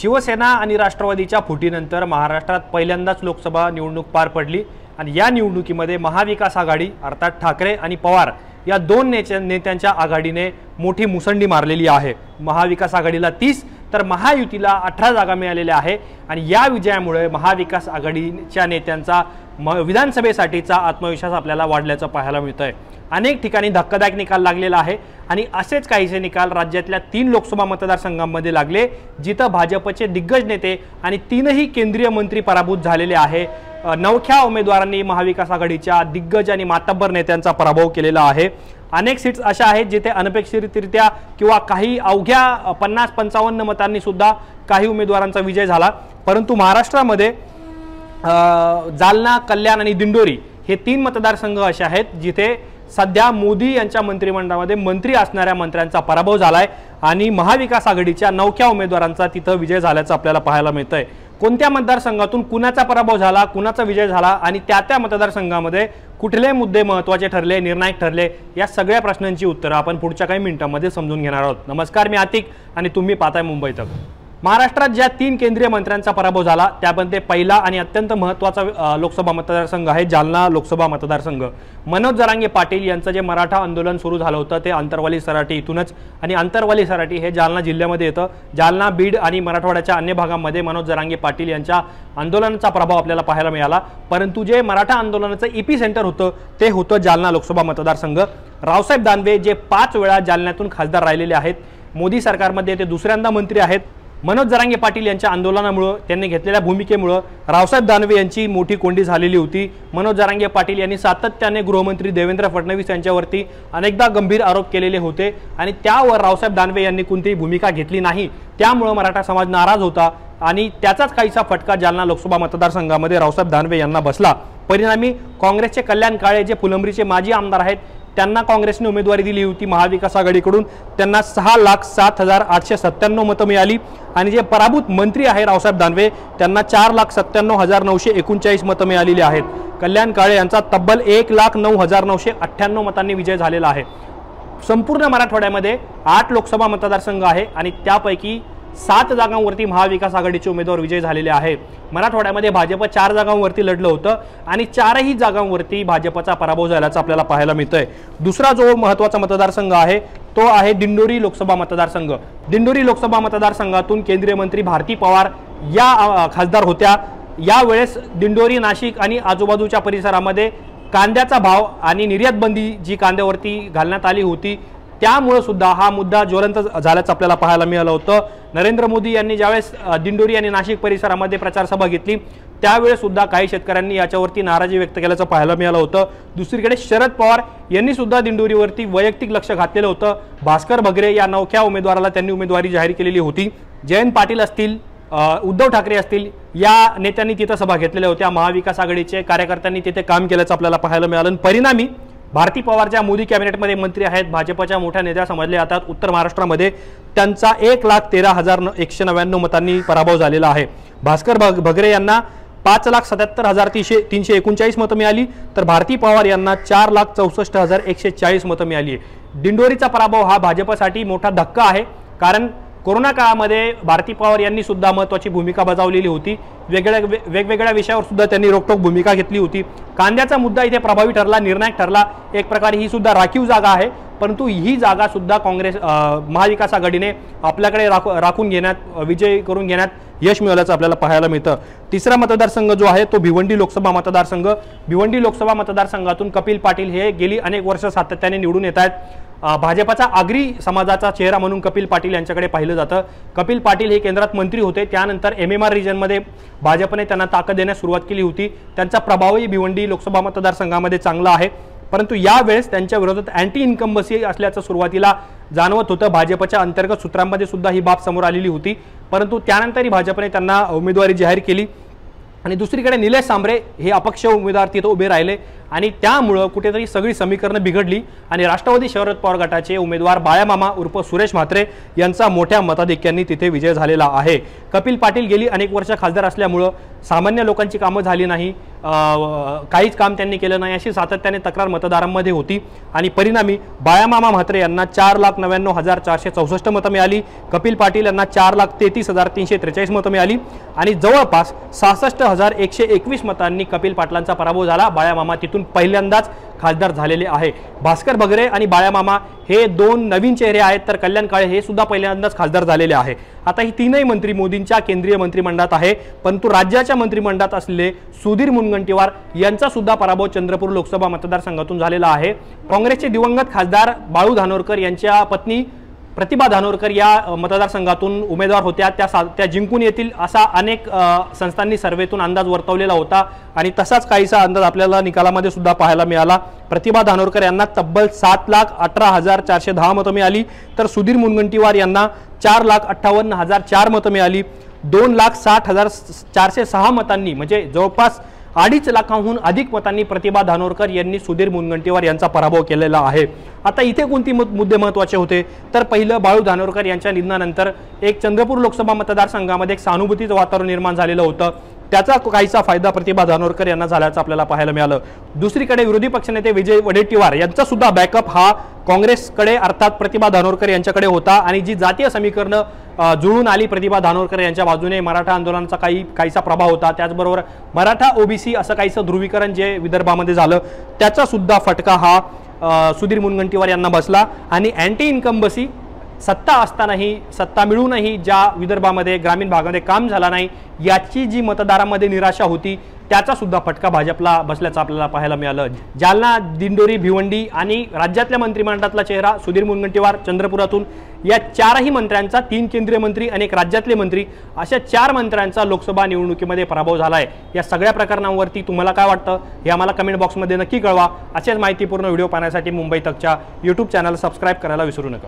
शिवसेना आणि राष्ट्रवादीच्या फुटीनंतर महाराष्ट्रात पहिल्यांदाच लोकसभा निवडणूक पार पडली आणि या निवडणुकीमध्ये महाविकास आघाडी अर्थात ठाकरे आणि पवार या दोन नेत्यांच्या आघाडीने मोठी मुसंडी मारलेली आहे। महाविकास आघाडीला 30 तर महायुतीला 18 जागा मिळालेल्या आहे आणि या विजयामुळे महाविकास आघाडीच्या नेत्यांचा विधानसभेसाठीचा आत्मविश्वास आपल्याला वाढल्याचं पाहायला मिळतंय। अनेक ठिकाणी धक्कादायक निकाल लागलेला आहे आणि असेच काहीसे निकाल राज्यातल्या 3 लोकसभा मतदारसंघांमध्ये लागले जिथे भाजपचे दिग्गज नेते आणि 3ही केंद्रीय मंत्री पराभूत झालेले आहे। नवख्या उमेदवारांनी महाविकास आघाडीच्या दिग्गज आणि मातब्बर नेत्यांचा पराभव केलेला आहे। अनेक सीट्स अशा आहेत जिथे अनपेक्षितरित्या किंवा काही अवघ्या 50-55 मतांनी सुद्धा काही उमेदवारांचा विजय झाला। परंतु महाराष्ट्रामध्ये जालना, कल्याण आणि दिंडोरी हे 3 मतदारसंघ असे आहेत जिथे सध्या मोदी यांच्या मंत्रिमंडळामध्ये मंत्री असणाऱ्या मंत्र्यांचा पराभव झालाय आणि महाविकास आघाडीच्या नवख्या उमेदवारांचा तिथे विजय झाल्याचं आपल्याला पाहायला मिळतंय। कोणत्या मतदारसंघातून कुणाचा पराभव झाला, कुणाचा विजय झाला आणि त्या मतदारसंघामध्ये कुठले मुद्दे महत्त्वाचे ठरले, निर्णायक ठरले, या सगळ्या प्रश्नांची उत्तरं आपण पुढच्या काही मिनिटांमध्ये समजून घेणार आहोत। नमस्कार, मी आतिक आणि तुम्ही पाहताय मुंबई तक। महाराष्ट्रात ज्या 3 केंद्रीय मंत्र्यांचा पराभव झाला त्यामध्ये पहिला आणि अत्यंत महत्त्वाचा लोकसभा मतदारसंघ आहे जालना लोकसभा मतदारसंघ। मनोज जरांगे पाटील यांचं जे मराठा आंदोलन सुरू झालं होतं ते अंतरवाली सराटी इथूनच आणि अंतरवाली सराटी हे जालना जिल्ह्यामध्ये येतं। जालना, बीड आणि मराठवाड्याच्या अन्य भागांमध्ये मनोज जरांगे पाटील यांच्या आंदोलनाचा प्रभाव आपल्याला पाहायला मिळाला, परंतु जे मराठा आंदोलनाचं एपी सेंटर होतं ते होतं जालना लोकसभा मतदारसंघ। रावसाहेब दानवे जे 5 वेळा जालन्यातून खासदार राहिलेले आहेत, मोदी सरकारमध्ये ते दुसऱ्यांदा मंत्री आहेत। मनोज जरांगे पाटील यांच्या आंदोलनामुळे त्यांनी घेतलेल्या भूमिकेमुळे रावसाहेब दानवे यांची मोठी कोंडी झालेली होती। मनोज जरांगे पाटील यांनी सातत्याने गृहमंत्री देवेंद्र फडणवीस यांच्यावरती अनेकदा गंभीर आरोप केलेले होते आणि त्यावर रावसाहेब दानवे यांनी कोणतीही भूमिका घेतली नाही, त्यामुळे मराठा समाज नाराज होता आणि त्याचाच काहीसा फटका जालना लोकसभा मतदारसंघामध्ये रावसाहेब दानवे यांना बसला। परिणामी काँग्रेसचे कल्याण काळे जे फुलंब्रीचे माजी आमदार आहेत त्यांना काँग्रेसने उमेदवारी दिली होती महाविकास आघाडीकडून, त्यांना 6,07,897 मतं मिळाली आणि जे पराभूत मंत्री आहे रावसाहेब दानवे त्यांना 4,97,939 मतं मिळालेली आहेत। कल्याण काळे यांचा तब्बल 1,09,998 मतांनी विजय झालेला आहे। संपूर्ण मराठवाड्यामध्ये 8 लोकसभा मतदारसंघ आहे आणि त्यापैकी 7 जागांवरती महाविकास आघाडीचे उमेदवार विजय झालेले आहे। मराठवाड्यामध्ये भाजप 4 जागांवरती लढलं होतं आणि 4ही जागांवरती भाजपचा पराभव झाल्याचं आपल्याला पाहायला मिळतंय। दुसरा जो महत्त्वाचा मतदारसंघ आहे तो आहे दिंडोरी लोकसभा मतदारसंघ। दिंडोरी लोकसभा मतदारसंघातून केंद्रीय मंत्री भारती पवार या खासदार होत्या। यावेळेस दिंडोरी, नाशिक आणि आजूबाजूच्या परिसरामध्ये कांद्याचा भाव आणि निर्यात बंदी जी कांद्यावरती घालण्यात आली होती त्यामुळे सुद्धा हा मुद्दा ज्वलंत झाल्याचं आपल्याला पाहायला मिळालं होतं। नरेंद्र मोदी यांनी ज्यावेळेस दिंडोरी आणि नाशिक परिसरामध्ये प्रचार सभा घेतली त्यावेळेस सुद्धा काही शेतकऱ्यांनी याच्यावरती नाराजी व्यक्त केल्याचं पाहायला मिळालं होतं। दुसरीकडे शरद पवार यांनी सुद्धा दिंडोरीवरती वैयक्तिक लक्ष घातलेलं होतं। भास्कर भगरे या नवख्या उमेदवाराला त्यांनी उमेदवारी जाहीर केलेली होती। जयंत पाटील असतील, उद्धव ठाकरे असतील या नेत्यांनी तिथे सभा घेतलेल्या होत्या। महाविकास आघाडीचे कार्यकर्त्यांनी तिथे काम केल्याचं आपल्याला पाहायला मिळालं। परिणामी भारती पवार ज्या मोदी कॅबिनेटमध्ये मंत्री आहेत, भाजपच्या मोठ्या नेत्या समजले जातात, उत्तर महाराष्ट्रामध्ये त्यांचा 1,13,199 मतांनी पराभव झालेला आहे। भास्कर भगरे यांना 5,77,339 मतं मिळाली तर भारती पवार यांना 4,64,140 मतं मिळाली। दिंडोरीचा पराभव हा भाजपसाठी मोठा धक्का आहे, कारण कोरोना काळामध्ये भारती पवार यांनी सुद्धा महत्त्वाची भूमिका बजावलेली होती। वेगवेगळ्या विषयावर सुद्धा त्यांनी रोखठोक भूमिका घेतली होती। कांद्याचा मुद्दा इथे प्रभावी ठरला, निर्णायक ठरला। एक प्रकारे ही सुद्धा राखीव जागा आहे, परंतु ही जागा सुद्धा महाविकास आघाडीने आपल्याकडे राखून घेण्यात, विजय करून घेण्यात यश मिळाल्याचं आपल्याला पाहायला मिळतं। तिसरा मतदारसंघ जो आहे तो भिवंडी लोकसभा मतदारसंघ। भिवंडी लोकसभा मतदारसंघातून कपिल पाटील हे गेली अनेक वर्ष सातत्याने निवडून येत आहेत। भाजपचा आगरी समाजाचा चेहरा म्हणून कपिल पाटील यांच्याकडे पाहिलं जातं। कपिल पाटील हे केंद्रात मंत्री होते, त्यानंतर MMR रिजनमध्ये भाजपने त्यांना ताकद देण्यास सुरुवात केली होती। त्यांचा प्रभावही भिवंडी लोकसभा मतदारसंघामध्ये चांगला आहे, परंतु यावेळेस त्यांच्या विरोधात अँटी इन्कम्बसी असल्याचं सुरुवातीला जाणवत होतं। भाजपच्या अंतर्गत सूत्रांमध्ये सुद्धा ही बाब समोर आलेली होती, परंतु त्यानंतरही भाजपने त्यांना उमेदवारी जाहीर केली। आणि दुसरीकडे निलेश सांबरे हे अपक्ष उमेदवार तिथे उभे राहिले आणि त्यामुळं कुठेतरी सगळी समीकरणं बिघडली आणि राष्ट्रवादी शरद पवार गटाचे उमेदवार बाळामामा उर्फ सुरेश म्हात्रे यांचा मोठ्या मताधिक्यांनी तिथे विजय झालेला आहे। कपिल पाटील गेली अनेक वर्ष खासदार असल्यामुळं सामान्य लोकांची कामं झाली नाही, काहीच काम त्यांनी केलं नाही अशी सातत्याने तक्रार मतदारांमध्ये होती आणि परिणामी बाळामामा म्हात्रे यांना 4,99,464 मतं मिळाली, कपिल पाटील यांना 4,33,343 मतं मिळाली आणि जवळपास 66,121 मतांनी कपिल पाटलांचा पराभव झाला। बाळामामा तिथून पहिल्यांदाच खासदार झालेले आहे। भास्कर बगरे आणि बाळामामा हे दोन नवीन चेहरे आहेत, तर कल्याण काळे हे सुद्धा पहिल्यांदाच खासदार झालेले आहे। आता ही तीनही मंत्री मोदींच्या केंद्रीय मंत्रिमंडळात आहे, परंतु राज्याच्या मंत्रिमंडळात असलेले सुधीर मुनगंटीवार यांचा सुद्धा पराभव चंद्रपूर लोकसभा मतदारसंघातून झालेला आहे। काँग्रेसचे दिवंगत खासदार बाळू धानोरकर यांच्या पत्नी प्रतिभा धानोरकर या मतदारसंघातून उमेदवार होत्या, त्या जिंकून येतील असा अनेक संस्थांनी सर्वेतून अंदाज वर्तवलेला होता आणि तसाच काहीसा अंदाज आपल्याला निकालामध्ये सुद्धा पाहायला मिळाला। प्रतिभा धानोरकर यांना तब्बल 7,18,410 मतं मिळाली, तर सुधीर मुनगंटीवार यांना 4,58,004 मतं मिळाली। 2,60,406 मतांनी म्हणजे जवळपास 2.5 लाखांहून अधिक मतांनी प्रतिभा धानोरकर यांनी सुधीर मुनगंटीवार यांचा पराभव केलेला आहे। आता इथे कोणती मुद्दे महत्त्वाचे होते, तर पहिलं बाळू धानोरकर यांच्या निधनानंतर एक चंद्रपूर लोकसभा मतदारसंघामध्ये एक सहानुभूतीचं वातावरण निर्माण झालेलं होतं, त्याचा काहीसा फायदा प्रतिभा धानोरकर यांना झाल्याचं आपल्याला पाहायला मिळालं। दुसरीकडे विरोधी पक्षनेते विजय वडेट्टीवार यांचा सुद्धा बॅकअप हा काँग्रेसकडे अर्थात प्रतिभा धानोरकर यांच्याकडे होता आणि जी जातीय समीकरणं जुळून आली प्रतिभा धानोरकर यांच्या बाजूने मराठा आंदोलनाचा काहीसा प्रभाव होता, त्याचबरोबर मराठा ओबीसी असं काहीसं ध्रुवीकरण जे विदर्भामध्ये झालं त्याचा सुद्धा फटका हा सुधीर मुनगंटीवार यांना बसला आणि अँटी इन्कम्बसी सत्ता असतानाही सत्ता मिळूनही ज्या विदर्भामध्ये ग्रामीण भागामध्ये काम झाला नाही याची जी मतदारांमध्ये निराशा होती त्याचा सुद्धा फटका भाजपला बसल्याचं आपल्याला पाहायला मिळालं। जालना, दिंडोरी, भिवंडी आणि राज्यातल्या मंत्रिमंडळातला चेहरा सुधीर मुनगंटीवार चंद्रपुरातून या 4ही मंत्र्यांचा 3 केंद्रीय मंत्री आणि एक राज्यातले मंत्री अशा 4 मंत्र्यांचा लोकसभा निवडणुकीमध्ये पराभव झाला आहे। या सगळ्या प्रकरणांवरती तुम्हाला काय वाटतं हे आम्हाला कमेंट बॉक्समध्ये नक्की कळवा। अशाच माहितीपूर्ण व्हिडिओ पाहण्यासाठी मुंबई तकच्या YouTube चॅनल सबस्क्राईब करायला विसरू नका।